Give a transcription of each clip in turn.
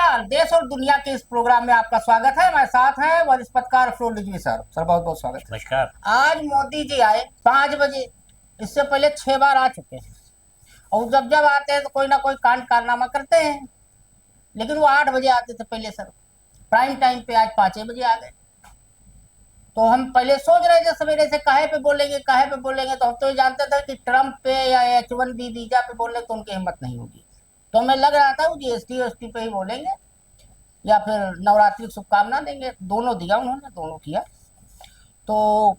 नमस्कार। देश और दुनिया के इस प्रोग्राम में आपका स्वागत है। हमारे साथ हैं वरिष्ठ पत्रकार अफरोज रिजवी सर। सर बहुत बहुत स्वागत है। नमस्कार। आज मोदी जी आए 5 बजे, इससे पहले 6 बार आ चुके हैं और जब जब आते हैं तो कोई ना कोई कांड कारनामा करते हैं, लेकिन वो 8 बजे आते थे पहले सर, प्राइम टाइम पे। आज 5 बजे आ गए। तो हम पहले सोच रहे थे सवेरे से काहे पे बोलेंगे काहे पे बोलेंगे, तो हम तो जानते थे कि ट्रम्प पे या H1B वीजा पे बोलने तो उनकी हिम्मत नहीं होगी। तो हमें लग रहा था वो GST पे ही बोलेंगे या फिर नवरात्रि की शुभकामना देंगे। दोनों दिया उन्होंने, दोनों किया। तो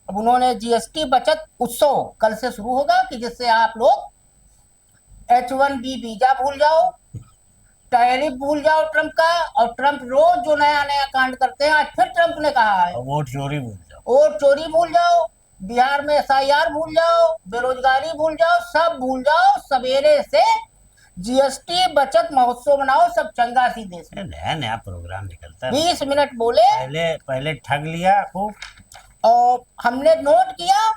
अब उन्होंने GST बचत उत्सव कल से शुरू होगा कि जिससे आप लोग H1B वीजा भूल जाओ, टैरिफ भूल जाओ ट्रम्प का। और ट्रम्प रोज जो नया नया कांड करते हैं, आज फिर ट्रम्प ने कहा है वोट चोरी भूल जाओ, वोट चोरी भूल जाओ, बिहार में SIR भूल जाओ, बेरोजगारी भूल जाओ, सब भूल जाओ। सवेरे से GST बचत महोत्सव बनाओ, सब चंगा सी देश में। नया नया प्रोग्राम निकलता है। 20 मिनट बोले, पहले ठग लिया खूब। और हमने नोट किया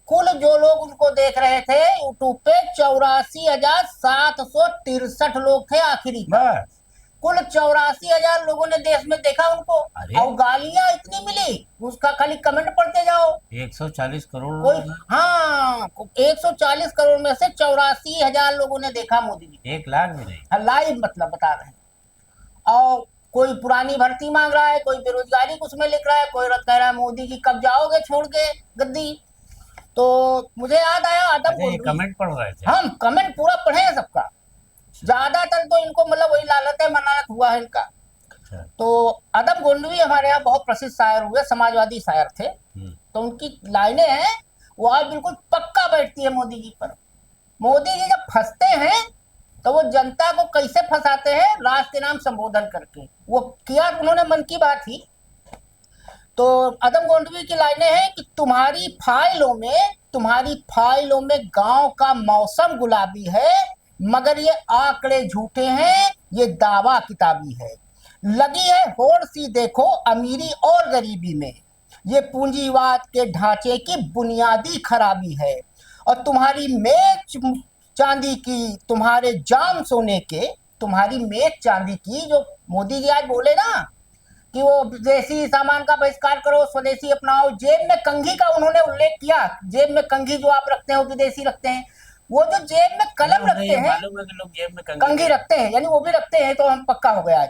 कुल जो लोग उनको देख रहे थे यूट्यूब पे 84,763 लोग थे आखिरी। बस कुल 84,000 लोगों ने देश में देखा उनको। और गालियां इतनी मिली, उसका खाली कमेंट पढ़ते जाओ। 140 करोड़ कोई, लोग हैं। हाँ, 140 करोड़ में से 84,000 लोगों ने देखा मोदी जी। 1 लाख भी नहीं। लाइव मतलब बता रहे हैं। और कोई पुरानी भर्ती मांग रहा है, कोई बेरोजगारी कुछ में लिख रहा है, कोई कह रहा है मोदी जी कब जाओगे छोड़ के गद्दी। तो मुझे याद आया आदम ये कमेंट पढ़ रहे थे। हम कमेंट पूरा पढ़े हैं सबका। ज्यादातर तो इनको मतलब वही लालत है, मनानत हुआ है इनका। तो आदम गोंडवी हमारे यहाँ बहुत प्रसिद्ध शायर हुए, समाजवादी शायर थे। तो उनकी लाइनें हैं वो आज बिल्कुल पक्का बैठती है मोदी जी पर। मोदी जी जब फंसते हैं तो वो जनता को कैसे फंसाते हैं, राष्ट्र के नाम संबोधन करके। वो किया उन्होंने मन की बात ही। तो आदम गोंडवी की लाइनें हैं कि तुम्हारी फाइलों में गांव का मौसम गुलाबी है, मगर ये आंकड़े झूठे हैं, ये दावा किताबी है। लगी है होड़ सी देखो अमीरी और गरीबी में, ये पूंजीवाद के ढांचे की बुनियादी खराबी है। और तुम्हारी मेज चांदी की, तुम्हारे जाम सोने के, तुम्हारी मेज चांदी की, जो मोदी जी आज बोले ना कि वो विदेशी सामान का बहिष्कार करो, स्वदेशी अपनाओ। जेब में कंघी का उन्होंने उल्लेख किया। जेब में कंघी जो आप रखते हैं वो विदेशी रखते हैं। वो जो जेब में कलम रखते हैं, मालूम है कि लोग जेब में कंघी रखते हैं, यानी वो भी रखते हैं, तो हम पक्का हो गया।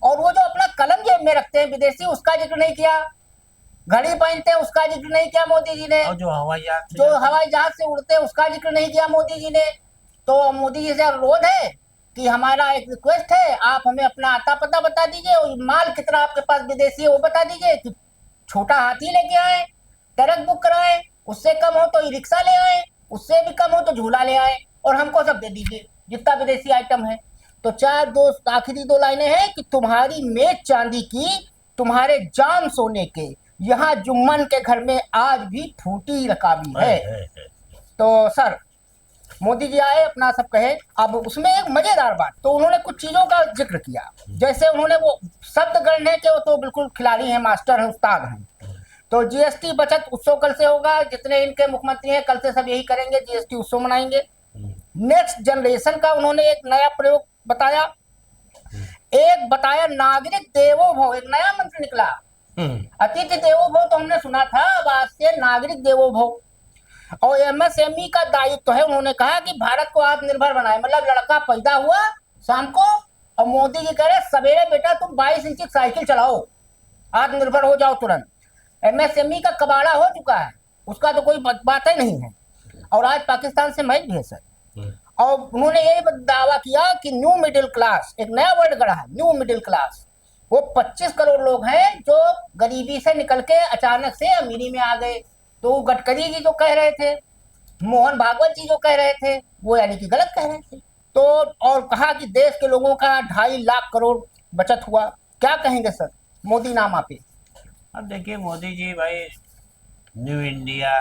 और वो जो अपना कलम जेब में रखते हैं विदेशी, उसका जिक्र नहीं किया। घड़ी पहनते हैं उसका जिक्र नहीं किया मोदी जी ने। और जो हवाई जहाज से उड़ते हैं उसका जिक्र नहीं किया मोदी जी ने। तो मोदी जी से अनुरोध है कि हमारा एक रिक्वेस्ट है, आप हमें अपना आता पता बता दीजिए और माल कितना आपके पास विदेशी है वो बता दीजिए। कि छोटा हाथी लेके आए, ट्रक बुक कराए, उससे कम हो तो ई रिक्शा ले आए, उससे भी कम हो तो झूला ले आए, और हमको सब दे दीजिए जितना विदेशी आइटम है। तो आखिरी 2 लाइनें हैं कि तुम्हारी मेज चांदी की, तुम्हारे जाम सोने के, यहाँ जुम्मन के घर में आज भी फूटी रकाबी है। तो सर मोदी जी आए, अपना सब कहे। अब उसमें एक मजेदार बात, तो उन्होंने कुछ चीजों का जिक्र किया। जैसे उन्होंने वो शब्द गढ़ने के, वो तो बिल्कुल खिलाड़ी हैं, मास्टर हैं, उस्ताद हैं। तो GST बचत उत्सव कल से होगा। जितने इनके मुख्यमंत्री हैं कल से सब यही करेंगे, GST उत्सव मनाएंगे। नेक्स्ट जनरेशन का उन्होंने एक नया प्रयोग बताया। एक बताया नागरिक देवो भव, एक नया मंत्र निकला। अतिथि देवो भव तो हमने सुना था, अब आज से नागरिक देवो भव। और MSME का दायित्व है। उन्होंने कहा कि भारत को आत्मनिर्भर बनाए, मतलब लड़का पैदा हुआ शाम को और मोदी जी कह रहे सवेरे बेटा तुम 22 इंच की साइकिल चलाओ, आत्मनिर्भर हो जाओ तुरंत। MSME का कबाड़ा हो चुका है, उसका तो कोई बात ही नहीं है। और आज पाकिस्तान से मैच भी है सर। और उन्होंने ये दावा किया कि न्यू मिडिल क्लास, एक नया वर्ड गढ़ा है, न्यू मिडिल क्लास। वो 25 करोड़ लोग हैं जो गरीबी से निकल के अचानक से अमीरी में आ गए। तो गडकरी जी जो कह रहे थे, मोहन भागवत जी जो कह रहे थे, वो यानी कि गलत कह रहे थे। तो और कहा कि देश के लोगों का 2.5 लाख करोड़ बचत हुआ। क्या कहेंगे सर मोदी नामा पे? अब देखिए मोदी जी भाई, न्यू इंडिया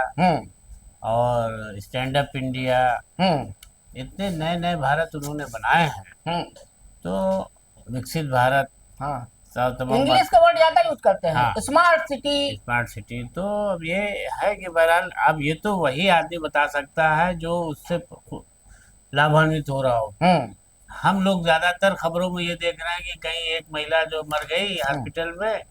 और स्टैंड अप इंडिया, इतने नए नए भारत उन्होंने बनाए हैं। तो विकसित भारत, हाँ, इंग्लिश का वर्ड ज्यादा यूज करते हैं। हाँ, स्मार्ट सिटी। तो अब ये है कि बहरहाल अब ये तो वही आदमी बता सकता है जो उससे लाभान्वित हो रहा हो। हम लोग ज्यादातर खबरों में ये देख रहे हैं कि कहीं एक महिला जो मर गई हॉस्पिटल में,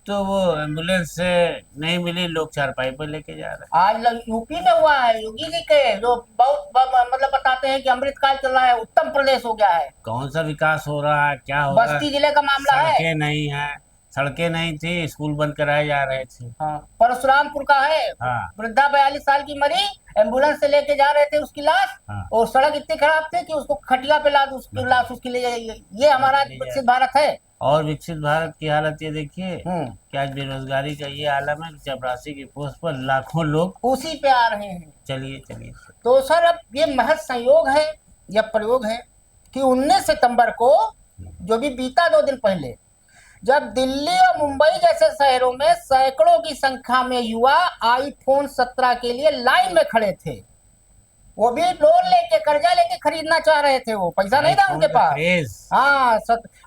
तो वो एम्बुलेंस से नहीं मिली, लोग चारपाई पर लेके जा रहे आज यूपी में हुआ है, योगी जी के जो बहुत मतलब बताते हैं कि अमृतकाल चल रहा है, उत्तम प्रदेश हो गया है। हैं। कौन सा विकास हो रहा है, क्या हो रहा है? बस्ती जिले का मामला है। सड़कें नहीं है, सड़कें नहीं थी, स्कूल बंद कराए जा रहे थे। हाँ, परशुरामपुर का है। हाँ वृद्धा 42 साल की मरी, एम्बुलेंस से लेके जा रहे थे उसकी लाश, हाँ। और सड़क इतनी खराब थी कि उसको खटिया पे लाद उसकी लाश उसकी ले जाइए। ये हमारा विकसित भारत है। और विकसित भारत की हालत ये देखिए कि आज बेरोजगारी का ये आलम है कि चपरासी की पोस्ट पर लाखों लोग उसी पे आ रहे हैं। चलिए चलिए। तो सर अब ये महज संयोग है या प्रयोग है कि 19 सितंबर को, जो भी बीता 2 दिन पहले, जब दिल्ली और मुंबई जैसे शहरों में सैकड़ों की संख्या में युवा आईफोन 17 के लिए लाइन में खड़े थे, वो भी लोन लेके कर्जा लेके खरीदना चाह रहे थे, वो पैसा नहीं था उनके पास। हाँ,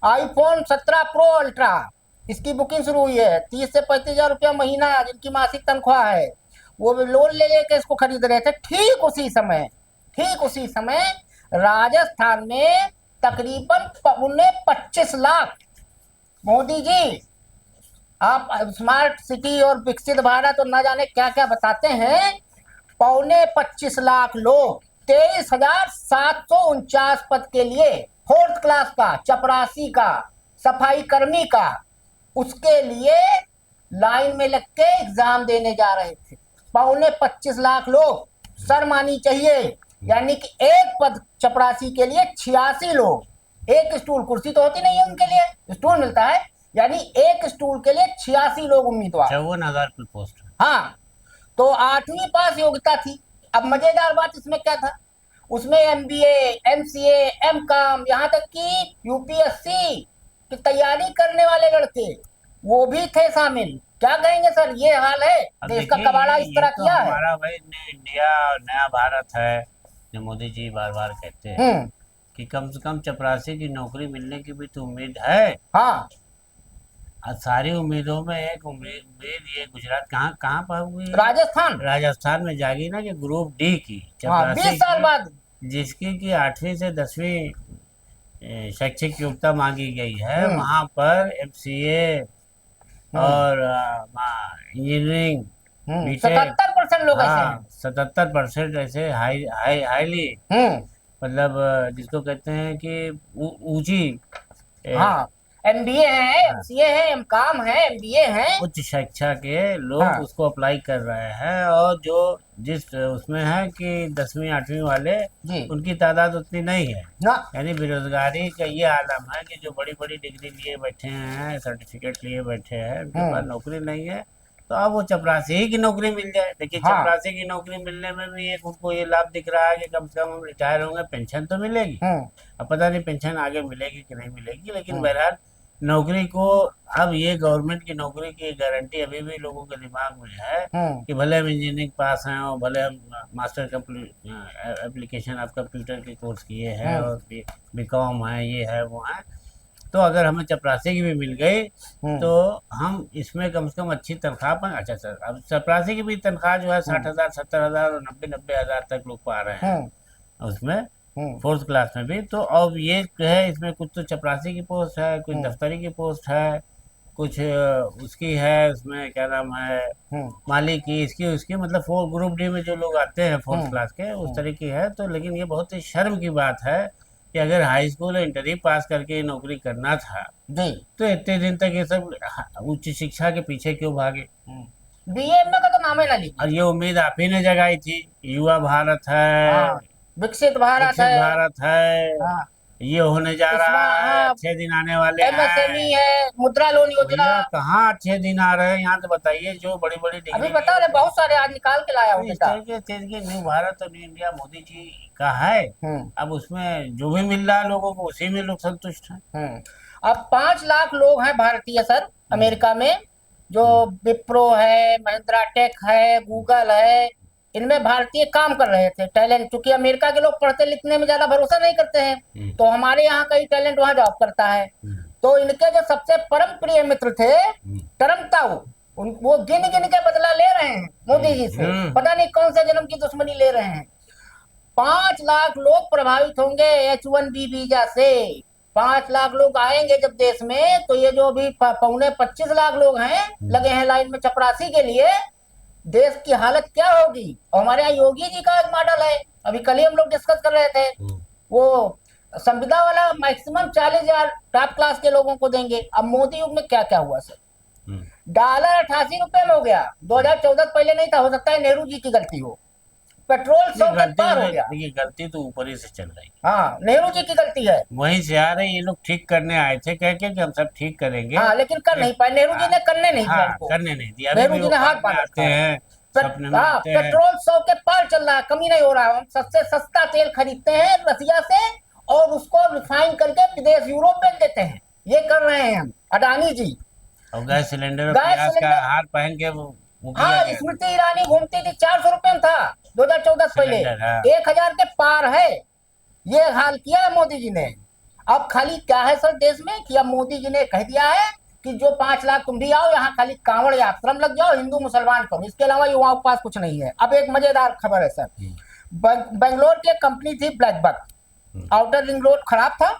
आईफोन 17 प्रो अल्ट्रा, इसकी बुकिंग शुरू हुई है। 30 से 35 हजार रुपया महीना जिनकी मासिक तनख्वाह है, वो भी लोन ले लेके इसको खरीद रहे थे। ठीक उसी समय राजस्थान में तकरीबन 25 लाख, मोदी जी आप स्मार्ट सिटी और विकसित भारत और ना जाने क्या क्या बताते हैं, 25 लाख लोग 23,749 पद के लिए, 4th क्लास का, चपरासी का, सफाई कर्मी का, उसके लिए लाइन में लग के एग्जाम देने जा रहे थे। 25 लाख लोग, सर मानी चाहिए। यानी कि एक पद चपरासी के लिए 86 लोग, एक स्टूल, कुर्सी तो होती नहीं है उनके लिए, स्टूल मिलता है, यानी एक स्टूल के लिए 86 लोग उम्मीदवार। 54,000 की पोस्ट। हाँ, तो 8वीं पास योग्यता थी। अब मजेदार बात इसमें क्या था, उसमें MBA, MCA, MCOM, यहाँ तक कि UPSC की तैयारी करने वाले लड़के वो भी थे शामिल। क्या कहेंगे सर, ये हाल है देश का, कबाड़ा इस तरह किया है। हमारा भाई न्यू इंडिया, नया भारत है, जो मोदी जी बार बार कहते हैं कि कम से कम चपरासी की नौकरी मिलने की भी तो उम्मीद है। हाँ, सारी उम्मीदों में एक उम्मीद ये गुजरात कहाँ पर हुई? राजस्थान में जागी ना, कि ग्रुप डी की हाँ, 20 साल बाद, जिसकी की 8वीं से 10वीं शैक्षिक योग्यता मांगी गई है, वहां पर MCA और इंजीनियरिंग 77% लोग ऐसे हैं। 77% ऐसे हाईली, मतलब जिसको कहते हैं कि ऊंची, हाँ, MBA है, MCA है, MCOM है, MBA है, उच्च शिक्षा के लोग उसको अप्लाई कर रहे हैं। और जो जिस उसमें है कि 10वीं 8वीं वाले, उनकी तादाद उतनी नहीं है। यानी बेरोजगारी का ये आलम है कि जो बड़ी बड़ी डिग्री लिए बैठे हैं, सर्टिफिकेट लिए बैठे हैं, उनके पास नौकरी नहीं है। तो अब वो चपरासी ही की नौकरी मिल जाए। देखिए, चपरासी की नौकरी मिलने में भी एक उनको ये लाभ दिख रहा है कि कम से कम हम रिटायर होंगे, पेंशन तो मिलेगी। अब पता नहीं पेंशन आगे मिलेगी कि नहीं मिलेगी, लेकिन बहरहाल नौकरी को, अब ये गवर्नमेंट की नौकरी की गारंटी अभी भी लोगों के दिमाग में है कि भले हम इंजीनियरिंग पास हैं और भले हम मास्टर एप्लीकेशन ऑफ कंप्यूटर के कोर्स किए हैं और BCom है, ये है वो है, तो अगर हमें चपरासी की भी मिल गई तो हम इसमें कम से कम अच्छी तनख्वाह पर। अच्छा सर, अब चपरासी की भी तनख्वाह जो है 60,000, 70,000 और 90,000 तक लोग पा रहे हैं उसमें, 4th क्लास में भी। तो अब ये है, इसमें कुछ तो चपरासी की पोस्ट है, कुछ दफ्तरी की पोस्ट है, कुछ उसकी है, उसमें क्या नाम है, माली की, इसकी उसकी, मतलब ग्रुप डी में जो लोग आते हैं 4th क्लास के, उस तरह की है। तो लेकिन ये बहुत ही शर्म की बात है कि अगर हाई स्कूल इंटर पास करके नौकरी करना था तो इतने दिन तक ये सब उच्च शिक्षा के पीछे क्यों भागे? BA का तो नाम है ना लीजिए। और ये उम्मीद आप ही ने जगाई थी, युवा भारत है, विकसित भारत है, ये होने जा रहा है, अच्छे दिन आने वाले हैं, MSME है, मुद्रा लोन योजना। कहाँ अच्छे दिन आ रहे हैं यहाँ तो बताइए। जो बड़ी बड़ी डिग्री अभी बता रहे, बहुत सारे आज निकाल के लाया हूँ। इस तरीके से न्यू भारत और न्यू इंडिया मोदी जी का है। अब उसमें जो भी मिल रहा है लोगों को, उसी में लोग संतुष्ट हैं। अब 5 लाख लोग हैं भारतीय सर अमेरिका में, जो विप्रो है, महिंद्रा टेक है, गूगल है, इनमें भारतीय काम कर रहे थे। टैलेंट, चूंकि अमेरिका के लोग पढ़ते लिखने में ज्यादा भरोसा नहीं करते हैं, तो हमारे यहाँ का ही टैलेंट वहाँ जॉब करता है। तो इनके जो सबसे परम प्रिय मित्र थे टर्म ताऊ, वो गिन गिन के बदला ले रहे हैं मोदी जी से। पता नहीं कौन से जन्म की दुश्मनी ले रहे हैं। 5 लाख लोग प्रभावित होंगे H1B वीजा से। 5 लाख लोग आएंगे जब देश में, तो ये जो अभी 25 लाख लोग हैं लगे हैं लाइन में चपरासी के लिए, देश की हालत क्या होगी। और हमारे यहाँ योगी जी का एक मॉडल है, अभी कल ही हम लोग डिस्कस कर रहे थे, वो संविदा वाला मैक्सिमम 40,000 टॉप क्लास के लोगों को देंगे। अब मोदी युग में क्या क्या हुआ सर, डॉलर 88 रुपए में हो गया। 2014 पहले नहीं था, हो सकता है नेहरू जी की गलती हो। पेट्रोल 100 के पार हो गया। देखिए गलती तो ऊपर ही से चल रही है। हाँ, नेहरू जी की गलती है। वहीं से आ रही, ये लोग ठीक करने आए थे कह के कि हम सब ठीक करेंगे। हाँ, लेकिन कर नहीं पाए, नेहरू जी ने करने नहीं दिया इनको। करने नहीं दिया। नेहरू जी ने हाथ बांध आते हैं, सपने में आते हैं। पेट्रोल 100 के पार चल रहा है, कमी नहीं हो रहा है। हम सबसे सस्ता तेल खरीदते हैं रसिया से और उसको रिफाइन करके विदेश यूरोप बेच देते हैं। ये कर रहे हैं हम, अडानी जी। और गैस सिलेंडर प्याज का हार पहन के हाँ, स्मृति ईरानी घूमती थी, 400 रुपए में था 2014 पहले, 1000 के पार है। ये हाल किया है मोदी जी ने। अब खाली क्या है सर देश में कि अब मोदी जी ने कह दिया है कि जो 5 लाख तुम भी आओ, यहाँ खाली कांवड़ यात्रा में लग जाओ, हिंदू मुसलमान करो, इसके अलावा युवाओं के पास कुछ नहीं है। अब एक मजेदार खबर है सर, बेंगलोर की कंपनी थी black buck, outer ring road खराब था,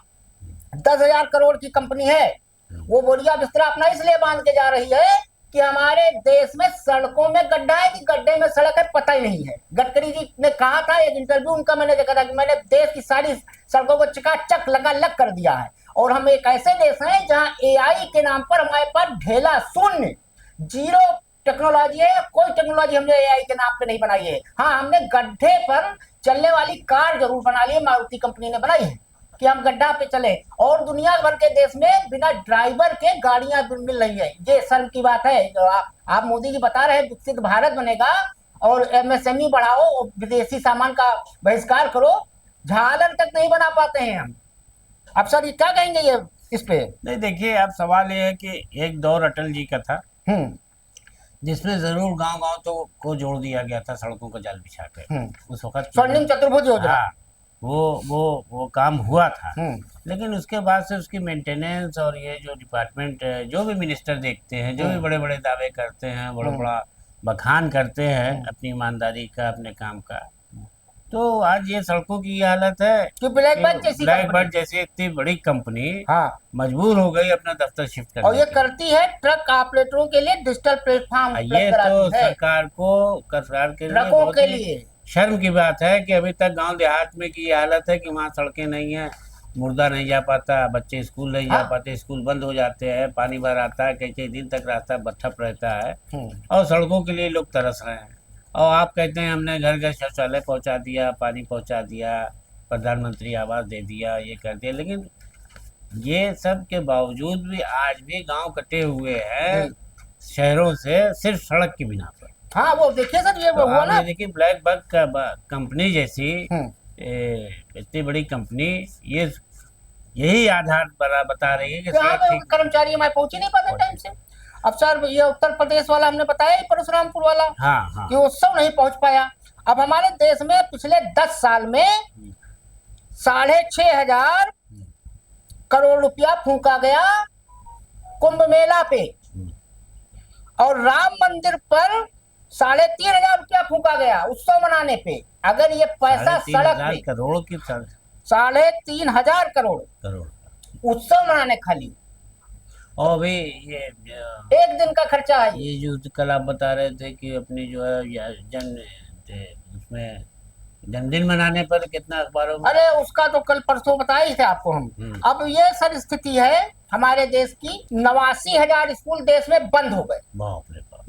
10,000 करोड़ की कंपनी है। वो बोरिया बिस्तरा अपना इसलिए बांध के जा रही है कि हमारे देश में सड़कों में गड्ढा है कि गड्ढे में सड़क है पता ही नहीं है। गडकरी जी ने कहा था, एक इंटरव्यू उनका मैंने देखा था कि मैंने देश की सारी सड़कों को चकाचक लगा कर दिया है। और हम एक ऐसे देश हैं जहां AI के नाम पर हमारे पास ढेला शून्य, जीरो टेक्नोलॉजी है। कोई टेक्नोलॉजी हमने AI के नाम पे नहीं बनाई है। हाँ, हमने गड्ढे पर चलने वाली कार जरूर बना ली है, मारुति कंपनी ने बनाई है कि हम गड्ढा पे चले। और दुनिया भर के देश में बिना ड्राइवर के गाड़ियां मिल रही है। ये शर्म की बात है। आप मोदी जी बता रहे हैं विकसित भारत बनेगा और MSME बढ़ाओ और विदेशी सामान का बहिष्कार करो, झालर तक नहीं बना पाते हैं हम। अब सर ये क्या कहेंगे ये इस पे? नहीं, देखिए अब सवाल ये है कि एक दौर अटल जी का था जिसमें जरूर गांव-गांव तो को जोड़ दिया गया था सड़कों का जाल बिछा कर। उस वक्त स्वर्णिम चतुर्भुज योजना, हाँ, वो काम हुआ था। लेकिन उसके बाद से उसकी मेंटेनेंस और ये जो डिपार्टमेंट जो भी मिनिस्टर देखते हैं, जो भी बड़े बड़े दावे करते हैं, बड़ा बड़ा बखान करते हैं अपनी ईमानदारी का, अपने काम का, तो आज ये सड़कों की ये हालत है कि ब्लैक बक जैसी इतनी बड़ी कंपनी हाँ मजबूर हो गई अपना दफ्तर शिफ्ट करने। और ये करती है ट्रक ऑपरेटरों के लिए डिजिटल प्लेटफॉर्म। ये तो सरकार के लिए बहुत ही शर्म की बात है कि अभी तक गांव देहात में की हालत है कि वहाँ सड़कें नहीं है, मुर्दा नहीं जा पाता, बच्चे स्कूल नहीं जा पाते, स्कूल बंद हो जाते हैं, पानी भर आता है, कई कई दिन तक रास्ता ठप रहता है और सड़कों के लिए लोग तरस रहे हैं। और आप कहते हैं हमने घर घर शौचालय पहुंचा दिया, पानी पहुंचा दिया, प्रधानमंत्री आवास दे दिया, ये कर दिया, लेकिन ये सब के बावजूद भी आज भी गांव कटे हुए हैं शहरों से सिर्फ सड़क के बिना पर। हाँ, वो देखिए सर, ये तो आप देखिए ब्लैक बक कंपनी जैसी इतनी बड़ी कंपनी यही आधार बता रही है कि कर्मचारी हमारे पहुंच ही नहीं पाते टाइम से। अब सर ये उत्तर प्रदेश वाला हमने बताया, परशुरामपुर वाला, हाँ। कि उत्सव नहीं पहुंच पाया। अब हमारे देश में पिछले 10 साल में 6,500 करोड़ रुपया फूंका गया कुंभ मेला पे, और राम मंदिर पर 3,500 रुपया फूंका गया उत्सव मनाने पे। अगर ये पैसा सड़क में करोड़ की 3,500 करोड़ उत्सव मनाने खाली, और भी ये एक दिन का खर्चा है। ये जो कल आप बता रहे थे कि अपनी जो है उसमें जन्मदिन मनाने पर कितना अखबारों में, अरे उसका तो कल परसों बताए ही थे आपको हम। अब ये सर स्थिति है हमारे देश की, 89,000 स्कूल देश में बंद हो गए।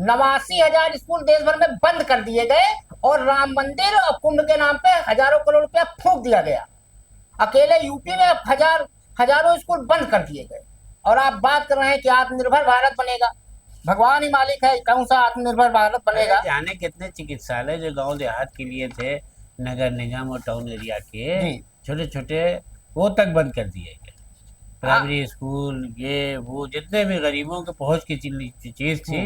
89,000 स्कूल देश भर में बंद कर दिए गए और राम मंदिर और कुंभ के नाम पे हजारों करोड़ रुपया फूंक दिया गया। अकेले यूपी में हजारों स्कूल बंद कर दिए गए। और आप बात कर रहे हैं कि आत्मनिर्भर भारत बनेगा। भगवान ही मालिक है, कौन सा आत्मनिर्भर भारत बनेगा। जाने कितने चिकित्सालय जो गांव देहात के लिए थे, नगर निगम और टाउन एरिया के छोटे छोटे, वो तक बंद कर दिए गए। प्राइमरी स्कूल, ये वो जितने भी गरीबों के पहुंच की चीज थी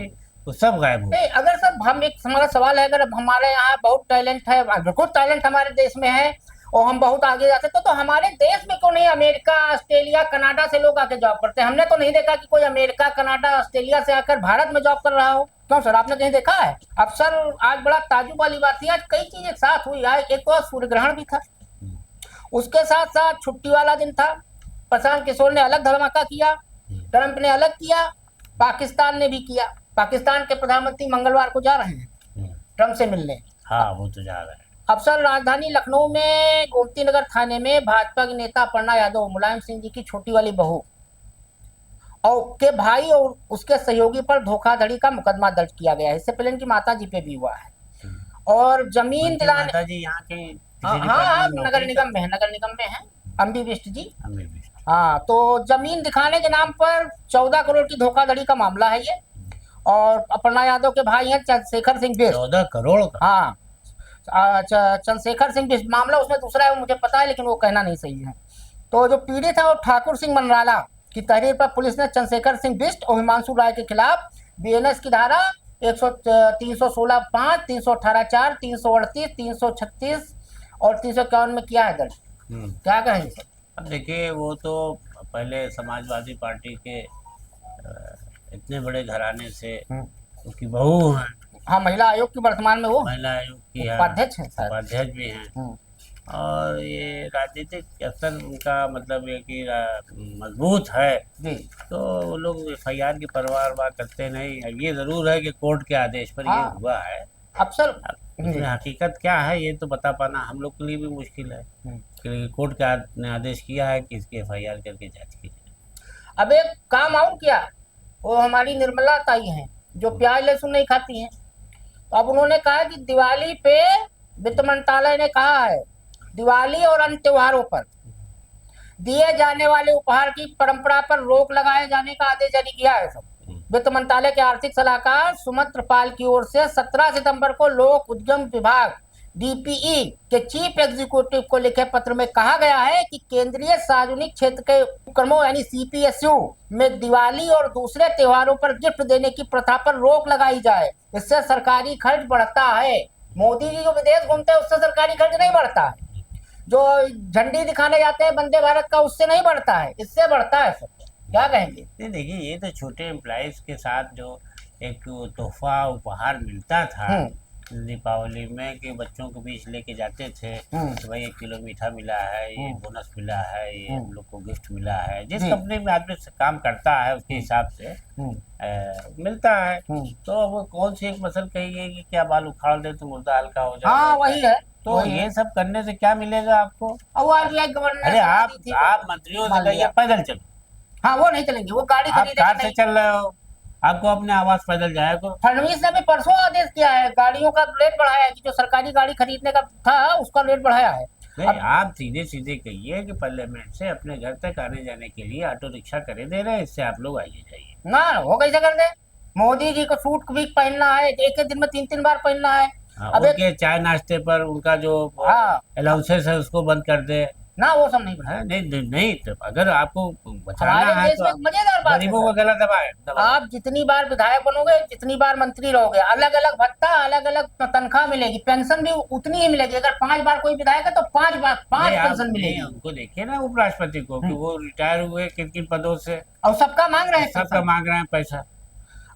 वो सब गायब हो गई। अगर सर हम एक हमारा सवाल है, अगर हमारे यहाँ बहुत टैलेंट है, बिल्कुल टैलेंट हमारे देश में है और हम बहुत आगे जाते तो हमारे देश में क्यों नहीं अमेरिका, ऑस्ट्रेलिया, कनाडा से लोग आके जॉब करते हैं? हमने तो नहीं देखा कि कोई अमेरिका, कनाडा, ऑस्ट्रेलिया से आकर भारत में जॉब कर रहा हो। क्यों सर, आपने कहीं देखा है? अब सर आज बड़ा ताज्जुब वाली बात थी, आज कई चीज एक साथ हुई। आज एक तो सूर्य ग्रहण भी था, उसके साथ साथ छुट्टी वाला दिन था। प्रशांत किशोर ने अलग धमाका किया, ट्रंप ने अलग किया, पाकिस्तान ने भी किया। पाकिस्तान के प्रधानमंत्री मंगलवार को जा रहे हैं ट्रंप से मिलने। हाँ, वो तो जा रहा है। अब सर राजधानी लखनऊ में गोमती नगर थाने में भाजपा के नेता अपर्णा यादव, मुलायम सिंह जी की छोटी वाली बहू और के भाई और उसके सहयोगी पर धोखाधड़ी का मुकदमा दर्ज किया गया है। इससे पहले इनकी माता जी पे भी हुआ है। और जमीन दिलाने, माता जी यहाँ के हाँ हाँ, नगर निगम में है, नगर निगम में है, अम्बी बिष्ट जी। अम्बी बिष्ट। हाँ, तो जमीन दिखाने के नाम पर 14 करोड़ की धोखाधड़ी का मामला है ये। और अपर्णा यादव के भाई हैं चंद्रशेखर सिंह बिष्ट। 14 करोड़ का? हाँ, चंद्रशेखर सिंह बिष्ट। मामला उसमें दूसरा है, वो मुझे पता है, लेकिन वो कहना नहीं सही है। तो जो पीड़ित है वो ठाकुर सिंह मनराला की तहरीर पर पुलिस ने चंद्रशेखर सिंह बिष्ट और हिमांशु राय के खिलाफ बीएनएस की धारा 316(5), 318(4), 338, 336 और 351 में किया है दर्ज। क्या कहेंगे सर? अब देखिए, वो तो पहले समाजवादी पार्टी के इतने बड़े घराने से उसकी बहू है। हाँ, महिला आयोग की वर्तमान में वो महिला आयोग की उपाध्यक्ष है, उपाध्यक्ष भी हैं। और ये राजनीतिक अक्सर उनका मतलब ये कि मजबूत है जी, तो वो लोग एफआईआर की परवाह करते नहीं। ये जरूर है कि कोर्ट के आदेश पर ये हुआ है। अक्सर इसमें हकीकत क्या है ये तो बता पाना हम लोग के लिए भी मुश्किल है, क्योंकि कोर्ट के ने आदेश किया है कि इसकी एफआईआर करके जांच की जाए। अब एक काम और किया, वो हमारी निर्मला ताई हैं जो प्याज लहसुन नहीं खाती हैं। तो अब उन्होंने कहा कि दिवाली पे वित्त मंत्रालय ने कहा है दिवाली और अन्य त्योहारों पर दिए जाने वाले उपहार की परंपरा पर रोक लगाए जाने का आदेश जारी किया है। सब वित्त मंत्रालय के आर्थिक सलाहकार सुमंत्र पाल की ओर से 17 सितंबर को लोक उद्यम विभाग डीपीई के चीफ एग्जीक्यूटिव को लिखे पत्र में कहा गया है कि केंद्रीय सार्वजनिक क्षेत्र के उपक्रमों यानी सीपीएसयू में दिवाली और दूसरे त्योहारों पर गिफ्ट देने की प्रथा पर रोक लगाई जाए। इससे सरकारी खर्च बढ़ता है। मोदी जी जो विदेश घूमते हैं उससे सरकारी खर्च नहीं बढ़ता है, जो झंडी दिखाने जाते हैं वंदे भारत का उससे नहीं बढ़ता है, इससे बढ़ता है। सर क्या कहेंगे? देखिए, ये तो छोटे एम्प्लॉइज के साथ जो एक तोहफा उपहार मिलता था दीपावली में कि बच्चों के बीच लेके जाते थे कि भाई 1 किलो मीठा मिला है, ये बोनस मिला है, ये हम लोग को गिफ्ट मिला है। जिस कंपनी में आदमी काम करता है उसके हिसाब से मिलता है। तो वो कौन सी एक मसल कही कि क्या बाल उखाड़ दे तो मुर्दा हल्का हो जाए। हाँ, वही है। तो ये सब करने से क्या मिलेगा आपको? अरे आप मंत्रियों से कहिए पैदल चलो। हाँ, वो नहीं चलेंगे, वो गाड़ी आप कार से चल रहे हो, आपको अपने आवास पैदल जाए को। फडणवीस ने भी परसों आदेश किया है, गाड़ियों का रेट बढ़ाया है कि जो सरकारी गाड़ी खरीदने का था उसका रेट बढ़ाया है। नहीं, आप सीधे सीधे कहिए कि पार्लियामेंट से अपने घर तक आने जाने के लिए ऑटो रिक्शा करे दे रहे हैं, इससे आप लोग आइए जाइए ना। वो कैसे कर दे? मोदी जी को सूट भी पहनना है, एक दिन में 3 बार पहनना है। अब चाय नाश्ते पर उनका जो अलाउंसेस है उसको बंद कर दे ना, वो सब नहीं है। नहीं तो अगर आपको बचाना है तो मजेदार बात गरीबों को गला दबाए। आप जितनी बार विधायक बनोगे, जितनी बार मंत्री रहोगे, अलग अलग भत्ता, अलग अलग तनख्वाह मिलेगी, पेंशन भी उतनी ही मिलेगी। अगर 5 बार कोई विधायक है तो 5 पेंशन मिलेगी। उनको देखिए ना उपराष्ट्रपति को कि वो रिटायर हुए किन किन पदों से और सबका मांग रहे हैं, सबका मांग रहे हैं पैसा।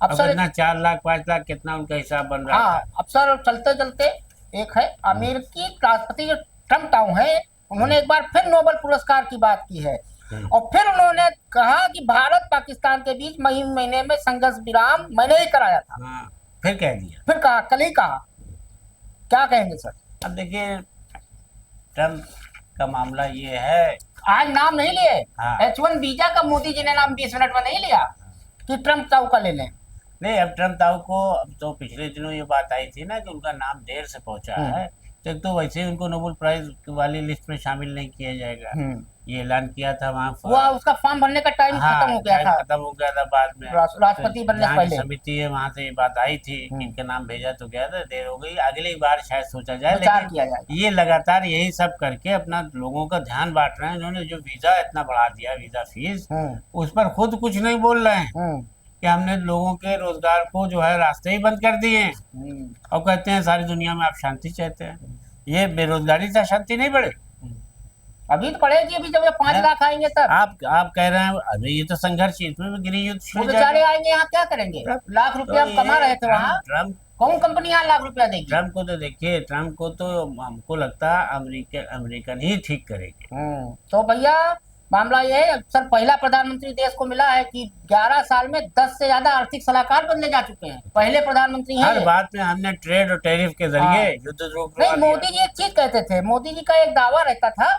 अब कितना 4 लाख 5 लाख कितना उनका हिसाब बन रहा है। अब सर चलते चलते एक है अमेरिकी राष्ट्रपति जो ट्रम्प टाउन है, उन्होंने एक बार फिर नोबेल पुरस्कार की बात की है और फिर उन्होंने कहा कि भारत पाकिस्तान के बीच मई महीने में संघर्ष विराम मैंने ही कराया था। फिर कह दिया, फिर कहा, कल ही कहा। क्या कहेंगे सर? अब देखिए, ट्रम्प का मामला ये है, आज नाम नहीं लिए H1 वीजा का मोदी जी ने नाम 20 मिनट में नहीं लिया कि ट्रम्प ताऊ का ले लें। नहीं, अब ट्रम्प ताऊ को अब तो पिछले दिनों ये बात आई थी ना कि उनका नाम देर से पहुंचा है, तो वैसे ही उनको नोबेल प्राइज वाली लिस्ट में शामिल नहीं किया जाएगा। ये ऐलान किया था वहाँ, उसका फॉर्म भरने का टाइम खत्म हो गया था बाद में राष्ट्रपति बनने से पहले। समिति है वहाँ से ये बात आई थी, इनका नाम भेजा तो गया था, देर हो गई, अगली बार शायद सोचा जाए। लेकिन ये लगातार यही सब करके अपना लोगों का ध्यान बांट रहे हैं। इन्होंने जो वीजा इतना बढ़ा दिया, वीजा फीस, उस पर खुद कुछ नहीं बोल रहे हैं कि हमने लोगों के रोजगार को जो है रास्ते ही बंद कर दिए और कहते हैं सारी दुनिया में आप शांति चाहते हैं। ये बेरोजगारी से शांति नहीं बढ़े, अभी तो पड़ेगी, अभी जब ये 5 लाख आएंगे तब। आप कह रहे हैं अरे ये तो संघर्ष, इसमें भी गृह युद्ध वो छिड़ बेचारे जाएगा। आएंगे यहाँ क्या करेंगे? लाख रुपया तो आप कमा ये रहे थे वहाँ, ट्रम्प कौन कंपनी यहाँ लाख रुपया देगी? ट्रम्प को तो देखिए, ट्रम्प को तो हमको लगता है अमेरिकन ही ठीक करेंगे। तो भैया मामला ये है, सर पहला प्रधानमंत्री देश को मिला है कि 11 साल में 10 से ज्यादा आर्थिक सलाहकार बदले जा चुके हैं, पहले प्रधानमंत्री हैं हर ये। बात में हमने ट्रेड और टैरिफ के जरिए हाँ। युद्ध रोक नहीं, दिया। मोदी जी एक चीज कहते थे, मोदी जी का एक दावा रहता था,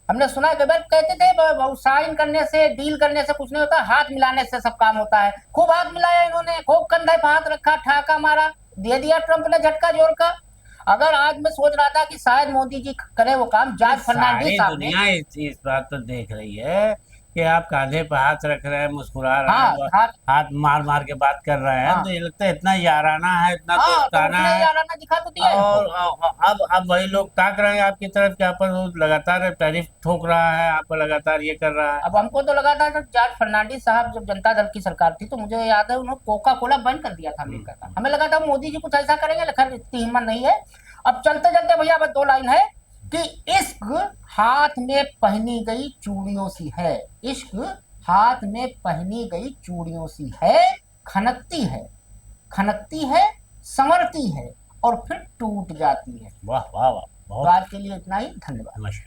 हमने सुना है, कई बार कहते थे साइन करने से, डील करने से कुछ नहीं होता, हाथ मिलाने से सब काम होता है। खूब हाथ मिलाया इन्होंने, खूब कंधे पे हाथ रखा, ठहाका मारा, दे दिया ट्रंप ने झटका जोर का। अगर आज मैं सोच रहा था कि शायद मोदी जी करे वो काम, जॉर्ज फर्नांडिस सारी साहब ने। दुनिया इस बात पर देख रही है कि आप कांधे पर हाथ रख रहे हैं, मुस्कुरा रहे हाँ, हैं, हाथ। हाथ मार मार के बात कर रहे हैं, हाँ। तो ये लगता है इतना याराना है, इतना हाँ, तो दोस्ताना उसने है। याराना दिखा तो दिया इनको। और अब वही लोग ताक रहे हैं आपकी तरफ, क्या पर वो लगातार टैरिफ ठोक रहा है, आप पर लगातार ये कर रहा है। अब हमको तो लगा था जब जॉर्ज फर्नांडिस साहब जब जनता दल की सरकार थी, तो मुझे याद है उन्होंने कोका कोला बंद कर दिया था अमेरिका का। हमें लगा था मोदी जी कुछ ऐसा करेंगे, लेकिन इतनी हिम्मत नहीं है। अब चलते चलते भैया बस 2 लाइन है कि इश्क हाथ में पहनी गई चूड़ियों सी है, इश्क हाथ में पहनी गई चूड़ियों सी है, खनकती है, खनकती है, संवरती है और फिर टूट जाती है। वाह वाह वाह, तो बहुत आज के लिए इतना ही, धन्यवाद। नमस्कार।